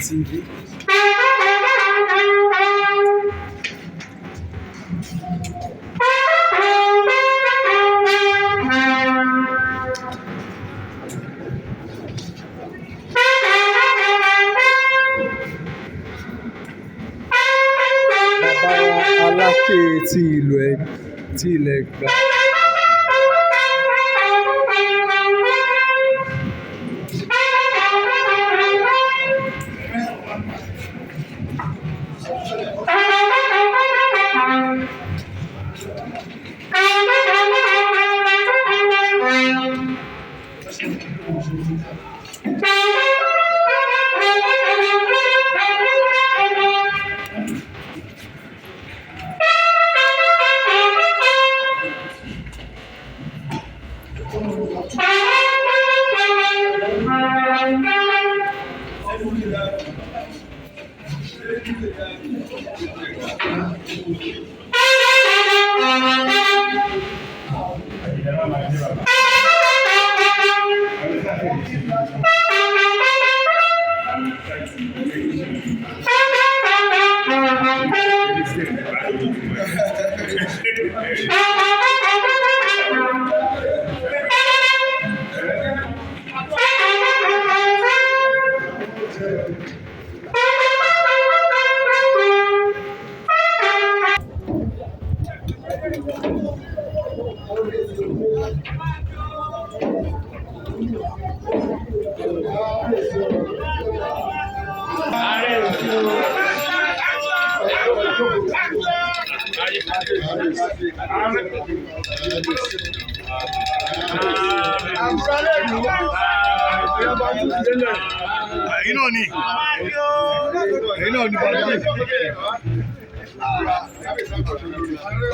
TV. Bàbá Alake ti ilẹ̀ Egba.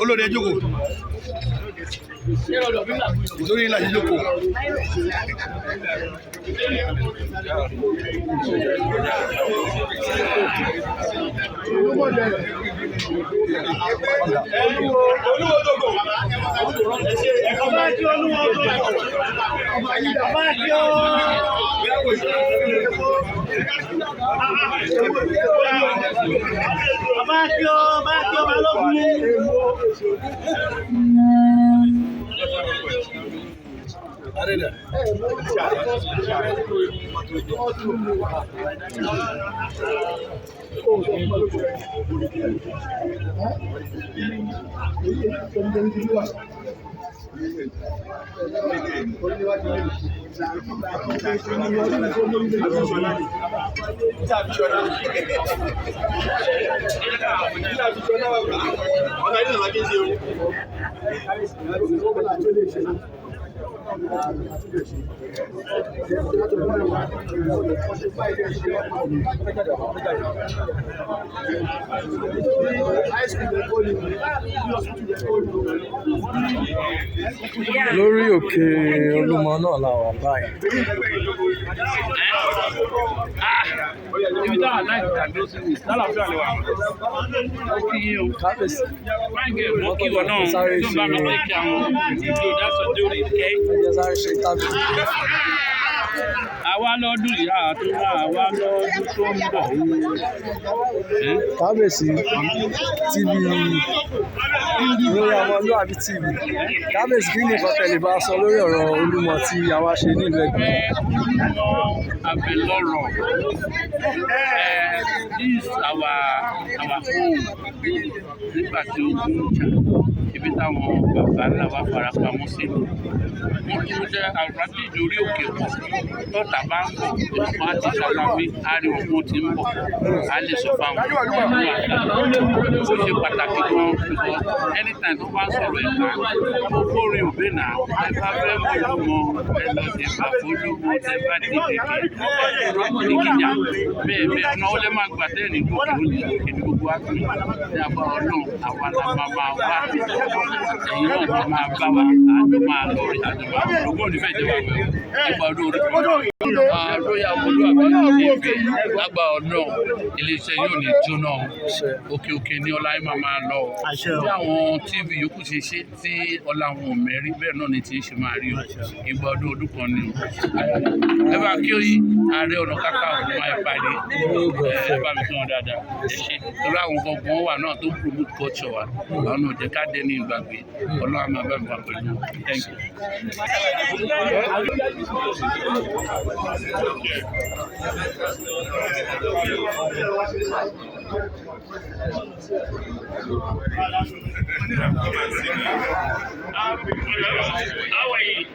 Olórí ẹ jókòó. Olórí ńlá yìí jókòó. Aare. Lórí òkè Olúmọ náà la wà báyìí. Ibi táwọn aláìsí tàbí ó sì ní lálàáfíà lè wà. Ó kí yín o. Kábíyèsí. Báńkì mo kí wọn náà tó ń bá mi pé kí àwọn ìjọ dáṣọ dórí ké. Ẹjẹ sáré ṣe tábìlì. Àwa lọ́dún yìí àtúnwá àwa lọ́dún tó ń bọ̀. Kábíyèsí TV lórí Ọmọlúàbí TV. Kábíyèsí kí ni nǹkan tẹ̀lé bá sọ lórí ọ̀rọ̀ Olúmọ tí àwa ṣe nílùú Ẹ̀gbá? Abẹ́lọ́rọ̀. This our home nígbà tí ogun ń jà ibi táwọn bàbá ńlá wa fara pamọ́ sí. Wọ́n tún jẹ́ àrùbátíjì orí òkè pọ̀ tọ́ta bá ń bọ̀ wọ́n á ti ṣàlàwé àárín òkun ti ń bọ̀ á lè sọ fáwọn ó ṣe pàtàkì gan because anytime tó bá ń sọ̀rọ̀ Ẹ̀gbá ó kórè òbí náà ẹ bá fẹ́ mú Olúmọ ẹ lọ sí Olúmọ ẹ bá dìde ìkìjà bẹ́ẹ̀ ọ̀nà ó lè máa gbà tẹ́ẹ̀nì gòkè ó lè gòkè ní gbogbo àgbẹ̀ ní abá Ọlọ́run àwa la máa wá ẹ̀yìn náà tó máa bá wa àjọ máa lọ rí àjọ máa lọ ogún òní fẹ́ jẹ́ wà wẹ̀ Ẹ̀gbá ọdún orí lóyà Ọmọlúàbí TV lágbà Ọlọ́run iléeṣẹ́ yóò ní jóná òkè òkè ní ọlá yìí máa lọ bí àwọn TV yòókù ṣe ṣe tí ọlá wọn ò mẹ́rí bẹ́ẹ̀ náà ni tí ń ṣe máa rí o ìgbà ọdún kan ni ẹ bá kí Ààrẹ Ọ̀nà Kakanfò máa parí ẹ bá mi fún wọn dáadáa ẹ ṣe torí àwọn gbọ̀ngàn wà náà tó promote culture wa àwọn náà jẹ́ ká dé ní ìgbàgbé Ọlọ́run máa bá mi wà pẹ̀lú thank you. How are you?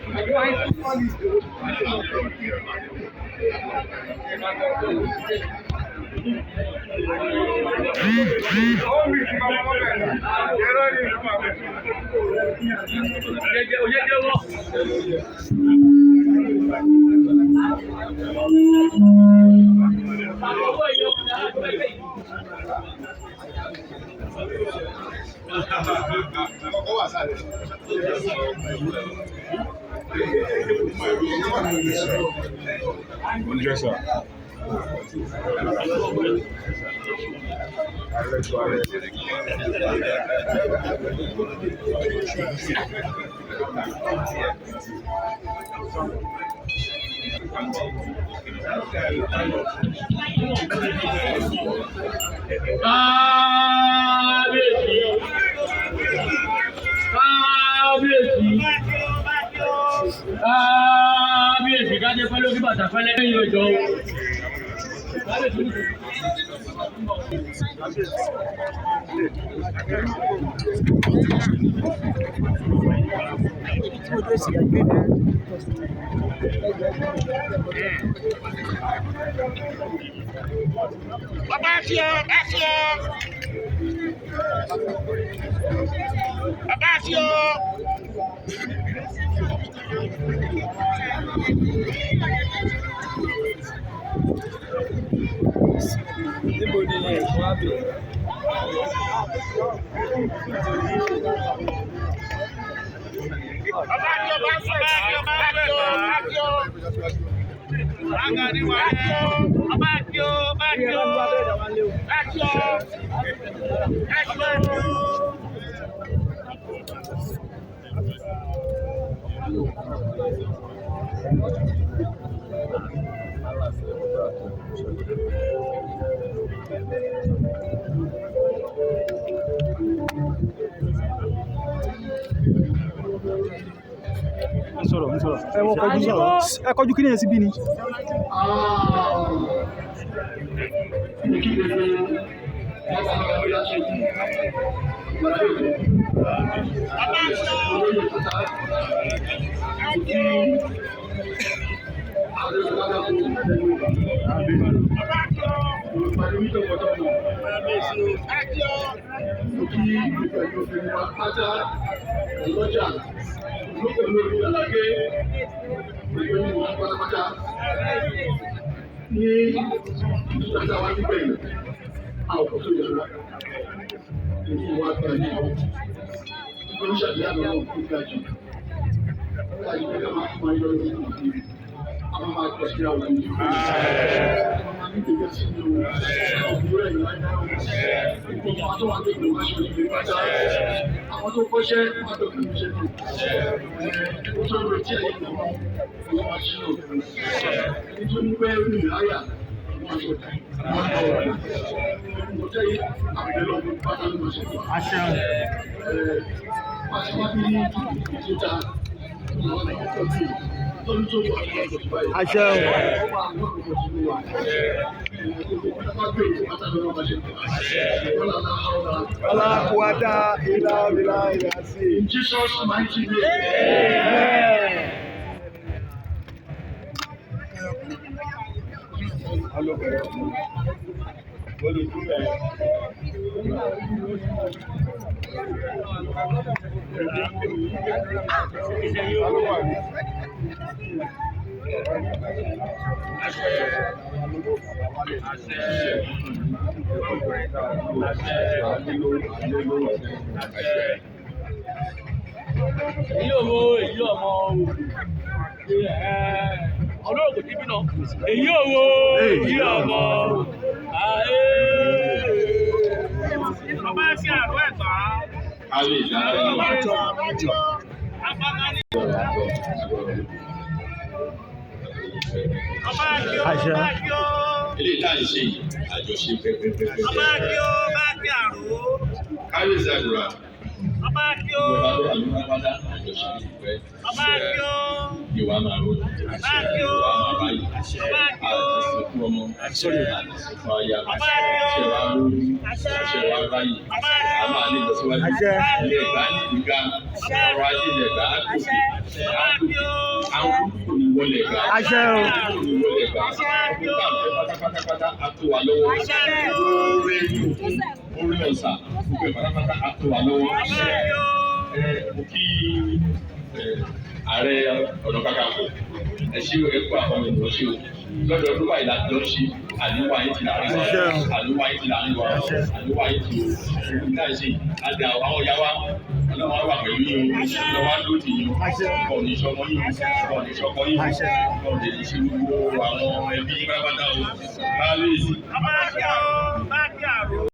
Yes, sir. Kábíyèsí kájẹ́ pẹ́ lókè bàtà fẹ́lẹ́ lẹ́yìn ọjọ́. Bàbá sí ọ, bá sí ọ. Bàbá sí ọ. Níbo ni ẹ̀gbọ́n àbí? Ẹ wọ́n kọjú sọ̀rọ̀. Ẹ kọjú kí ni ẹ sí bí ni? In Jesus' mighty name. Ọlọ́run kò tí bí náà. Èyí òwò èyí ọmọ. Ọba ṣe àrò ẹ̀gbá. Ilé ìta ìṣe yìí àjọṣe pẹ́pẹ́pẹ́pẹ́. Ọba kí ó bá kí àrò. Káyọ̀sí àdúrà. Ọba kí ó. Àlùmọ́pátá àjọṣe pẹ́. Ọba kí ó. Ìwà máa rò. Ọba kí ó. Ìwà máa báyìí. Ọba kí ó. Àṣìṣe ọmọ. Àṣìṣe aya. Ọba kí ó. Àṣẹ wa lórí. Àṣẹ wa báyìí. A máa ní ìlọsíwájú. Ilé ìgbà ní ìgbà. Ọrọ̀ ajé ilẹ̀ ìgbà á gòkè. Ọba kí ó. Àwọn kúkú ní wọlé ìgbà. Àṣẹ o. Kúkú ní wọlé ìgbà. Nígbà tó pátápátá á tó wa lọ́wọ́. Oore ìlú. Orí ọ̀sà, gbogbo ìpàdápátá àtò wà lọ́wọ́. Mo kí Ààrẹ Ọ̀nà Kakanfò ẹ ṣé ẹ̀kọ́ àwọn ènìyàn ṣe o. Lọ́dọọdún báyìí láti lọ ṣe àníwá yín ti láàrin wa, àníwá yín ti láàrin wa, àníwá yín ti o. Nígbà tí àti àwọn ọ̀yá wa, ọlọ́wọ́ wà pẹ̀lú yín o, ọlọ́wọ́ ló ti yín o, ọ̀nì ìṣọmọ yín o, ọ̀nì ìṣọkọ yín o, ọ̀nì ìṣe gbogbo àwọn ẹbí pátápátá o. Kábíyèsí.